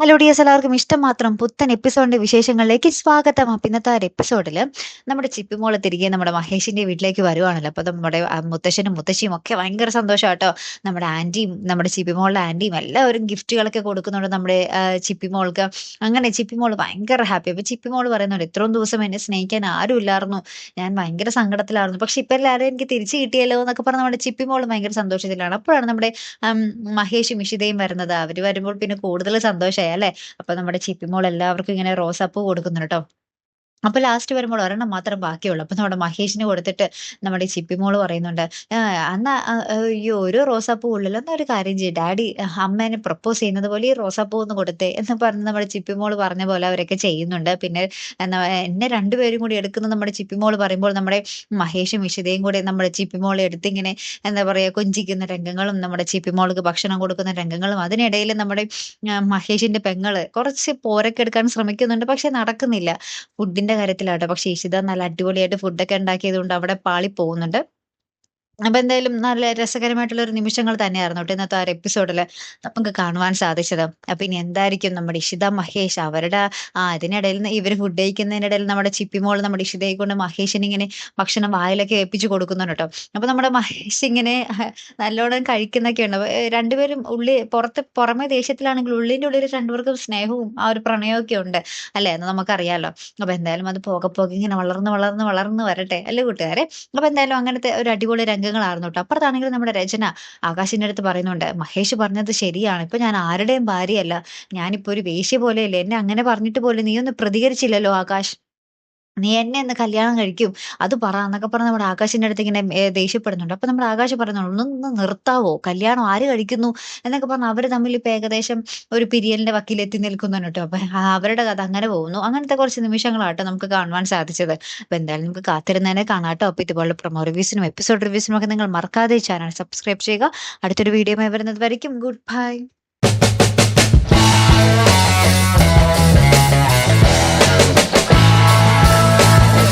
Hello dears, എല്ലാവർക്കും ഇഷ്ടം മാത്രം പുത്തൻ എപ്പിസോഡിന്റെ വിശേഷങ്ങളിലേക്ക് സ്വാഗതം. അപ്പം ഇന്നത്തെ ഒരു എപ്പിസോഡിൽ നമ്മുടെ ചിപ്പിമോള് തിരികെ നമ്മുടെ മഹേഷിന്റെ വീട്ടിലേക്ക് വരുവാണല്ലോ. അപ്പോൾ നമ്മുടെ മുത്തശ്ശനും മുത്തശ്ശിയും ഒക്കെ ഭയങ്കര സന്തോഷമാട്ടോ. നമ്മുടെ ആന്റിയും നമ്മുടെ ചിപ്പിമോളുടെ ആന്റിയും എല്ലാവരും ഗിഫ്റ്റുകളൊക്കെ കൊടുക്കുന്നുണ്ട് നമ്മുടെ ചിപ്പിമോൾക്ക്. അങ്ങനെ ചിപ്പിമോള് ഭയങ്കര ഹാപ്പി. അപ്പോൾ ചിപ്പിമോള് പറയുന്നുണ്ട്, ഇത്രയും ദിവസം എന്നെ സ്നേഹിക്കാൻ ആരും ഇല്ലായിരുന്നു, ഞാൻ ഭയങ്കര സങ്കടത്തിലായിരുന്നു, പക്ഷെ ഇപ്പം എല്ലാവരും എനിക്ക് തിരിച്ചു കിട്ടിയല്ലോ എന്നൊക്കെ പറഞ്ഞ് നമ്മുടെ ചിപ്പിമോള് ഭയങ്കര സന്തോഷത്തിലാണ്. അപ്പോഴാണ് നമ്മുടെ മഹേഷും ഇഷിതയും വരുന്നത്. അവര് വരുമ്പോൾ പിന്നെ കൂടുതൽ സന്തോഷമായി അല്ലേ. അപ്പൊ നമ്മുടെ ചിപ്പിമോൾ എല്ലാവർക്കും ഇങ്ങനെ റോസാപ്പൂ കൊടുക്കുന്നുണ്ട് ട്ടോ. അപ്പൊ ലാസ്റ്റ് വരുമ്പോൾ ഒരെണ്ണം മാത്രം ബാക്കിയുള്ളൂ. അപ്പൊ നമ്മുടെ മഹേഷിന് കൊടുത്തിട്ട് നമ്മുടെ ഈ ചിപ്പിമോള് പറയുന്നുണ്ട്, അന്നാ അയ്യോ ഒരു റോസാപ്പൂ ഉള്ളല്ലോ, എന്നാ ഒരു കാര്യം ചെയ്യ്, ഡാഡി അമ്മേനെ പ്രപ്പോസ് ചെയ്യുന്നത് പോലെ ഈ റോസാപ്പൂ ഒന്ന് കൊടുത്തേ എന്ന് പറഞ്ഞ് നമ്മുടെ ചിപ്പിമോള് പറഞ്ഞ പോലെ അവരൊക്കെ ചെയ്യുന്നുണ്ട്. പിന്നെ എന്നാ എന്നെ രണ്ടുപേരും കൂടി എടുക്കുന്ന നമ്മുടെ ചിപ്പിമോള് പറയുമ്പോൾ നമ്മുടെ മഹേഷും ഇഷിതയും കൂടി നമ്മുടെ ചിപ്പിമോളെ എടുത്തിങ്ങനെ എന്താ പറയാ കൊഞ്ചിക്കുന്ന രംഗങ്ങളും നമ്മുടെ ചിപ്പിമോൾക്ക് ഭക്ഷണം കൊടുക്കുന്ന രംഗങ്ങളും, അതിനിടയിൽ നമ്മുടെ മഹേഷിന്റെ പെങ്ങള് കുറച്ച് പോരൊക്കെ എടുക്കാൻ ശ്രമിക്കുന്നുണ്ട്, പക്ഷെ നടക്കുന്നില്ല. ഫുഡിന്റെ കാര്യത്തിലാട്ടോ. പക്ഷെ ഇഷിത നല്ല അടിപൊളിയായിട്ട് ഫുഡൊക്കെ ഉണ്ടാക്കിയത് കൊണ്ട് അവിടെ പാളി പോകുന്നുണ്ട്. അപ്പൊ എന്തായാലും നല്ല രസകരമായിട്ടുള്ള ഒരു നിമിഷങ്ങൾ തന്നെയായിരുന്നു ട്ടോ ഇന്നത്തെ ആ ഒരു എപ്പിസോഡില് നമുക്ക് കാണുവാൻ സാധിച്ചത്. അപ്പൊ ഇനി എന്തായിരിക്കും നമ്മുടെ ഇഷിത മഹേഷ് അവരുടെ ഇതിനിടയിൽ ഇവര് ഫുഡ് കഴിക്കുന്നതിനിടയിൽ നമ്മുടെ ചിപ്പിമോൾ നമ്മുടെ ഇഷിതയെ കൊണ്ട് മഹേഷിന് ഇങ്ങനെ ഭക്ഷണം വായിലൊക്കെ ഏൽപ്പിച്ച് കൊടുക്കുന്നുണ്ട് ട്ടോ. അപ്പൊ നമ്മുടെ മഹേഷ് ഇങ്ങനെ നല്ലോണം കഴിക്കുന്നൊക്കെ ഉണ്ട്. രണ്ടുപേരും പുറമെ ദേഷ്യത്തിലാണെങ്കിൽ ഉള്ളിന്റെ ഉള്ളിൽ രണ്ടുപേർക്കും സ്നേഹവും ആ ഒരു പ്രണയവും ഒക്കെ ഉണ്ട് അല്ലെ എന്ന് നമുക്കറിയാലോ. അപ്പൊ എന്തായാലും അത് പോകെ പോകെ ഇങ്ങനെ വളർന്ന് വളർന്ന് വളർന്ന് വരട്ടെ അല്ലേ കൂട്ടുകാരെ. അപ്പൊ എന്തായാലും അങ്ങനത്തെ ഒരു അടിപൊളി രംഗങ്ങളായിരുന്നു ട്ടോ. അപ്പുറത്താണെങ്കിൽ നമ്മുടെ രചന ആകാശിന്റെ അടുത്ത് പറയുന്നുണ്ട്, മഹേഷ് പറഞ്ഞത് ശരിയാണ്, ഇപ്പൊ ഞാൻ ആരുടെയും ഭാര്യയല്ല, ഞാനിപ്പോ ഒരു വേശ്യ പോലെയല്ലേ, എന്നെ അങ്ങനെ പറഞ്ഞിട്ട് പോലും നീ ഒന്നും പ്രതികരിച്ചില്ലല്ലോ ആകാശ്, നീ എന്നെ ഒന്ന് കല്യാണം കഴിക്കും അത് പറ എന്നൊക്കെ പറഞ്ഞ് നമ്മുടെ ആകാശിന്റെ അടുത്ത് ഇങ്ങനെ ദേഷ്യപ്പെടുന്നുണ്ട്. അപ്പൊ നമ്മുടെ ആകാശ് പറയുന്നുണ്ട്, ഒന്ന് നിർത്താവോ, കല്യാണം ആര് കഴിക്കുന്നു എന്നൊക്കെ പറഞ്ഞ് അവര് തമ്മിൽ ഇപ്പൊ ഏകദേശം ഒരു പിരിയലിന്റെ വക്കിലെത്തി നിൽക്കുന്നുണ്ട് ട്ടോ. അപ്പൊ അവരുടെ കഥ അങ്ങനെ പോകുന്നു. അങ്ങനത്തെ കുറച്ച് നിമിഷങ്ങളാട്ടോ നമുക്ക് കാണുവാൻ സാധിച്ചത്. അപ്പൊ എന്തായാലും നമുക്ക് കാത്തിരുന്നതിനെ കാണാട്ടോ. അപ്പൊ ഇതുപോലെ പ്രൊമോ റിവ്യൂസിനും എപ്പിസോഡ് റിവ്യൂസിനും ഒക്കെ നിങ്ങൾ മറക്കാതെ ചാനൽ സബ്സ്ക്രൈബ് ചെയ്യുക. അടുത്തൊരു വീഡിയോ വരുന്നത് വരയ്ക്കും ഗുഡ് ബൈ.